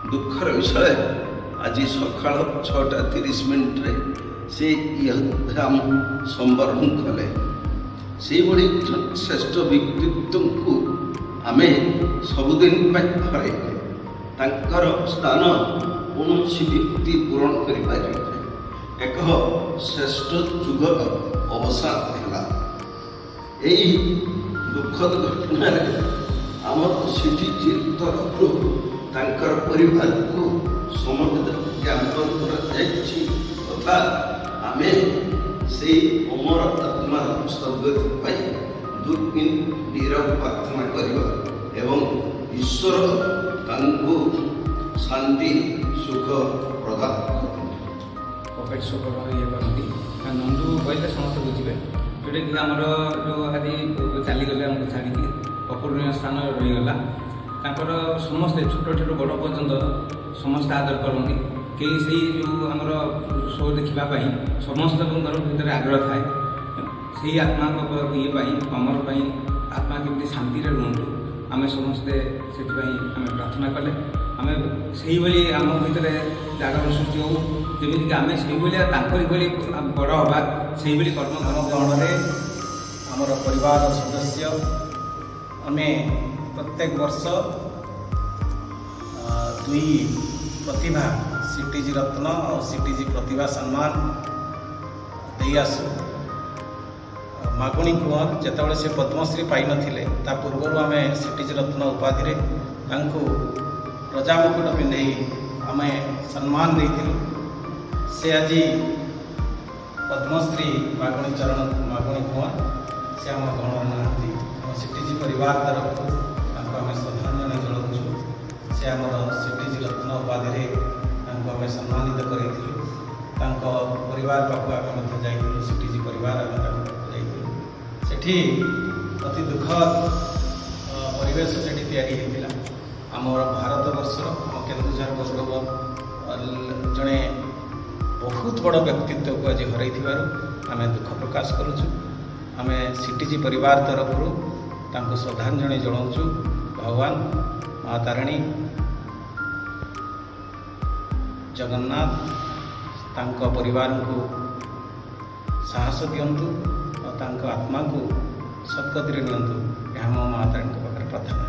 दुखर विषय आज सका 6:30 से इहधाम संवरण कले से बड़ी श्रेष्ठ व्यक्तित्व को आम सबुदिन हरइले तांकर स्थान कौन व्यक्ति पूरण कर एक श्रेष्ठ जुग अवसान है। यही दुखद घटना आम सिटी तरफ तांकर परिवार को समवेत ज्ञापन तथा आम से अमर आत्मा सद्गति दुर्दिन नीरव प्रार्थना करवा एवं ईश्वर तांको शांति सुख प्रदान पकेट सुख ये करती नंदू कहले समस्त बुझे जोटा कि आमर जो आज चलीगले आमको छाड़ी अपूर्णीय स्थान रहीगला तांकर समस्ते छोट ठार बड़ पर्यंत समस्त आदर करती कई से जो आमर शो देखापी समस्त भर आग्रह थाए से आत्मा ये अमर आत्मा केमती शांति रुहतु आम समस्ते से आम प्रार्थना कले आम से आम भर जागर सृष्टि हो जमीक आम से बड़ हवा से कर्म ग्रहण आमर परिवार सदस्य आम प्रत्येक वर्ष 2 प्रतिभा सीटीजी रत्न और सीटीजी प्रतिभा सम्मान दे आसु मागुणी कुंवर जितेबाला से पद्मश्री पाई नथिले ता पूर्व आम सीटीजी रत्न उपाधि प्रजा मुकुट पिंधे आम सम्मान देथिलु से आज पद्मश्री मागुणी चरण मागुणी कुंवर से आम गण ना सीटीजी परिवार तरफ आम श्रद्धांजलि जनाऊँ से आम सीटीजी रत्न उपाधि आम सम्मानित करूँ परिवार पाक आम जाइलु सीटीजी परिवार सेठी अति दुखद परिवेश से या आमर भारत वर्ष आम केन्दुझर गौरव जड़े बहुत बड़ व्यक्तित्व को आज हर आम दुख प्रकाश करुचु आम सीटीजी परिवार तरफ श्रद्धांजलि जनाऊँ भगवान माँ तारिणी जगन्नाथ तांको परिवार को साहस दिंतु और आत्मा को सद्गति नियंतु यह माँ तारिणी पाखे प्रार्थना।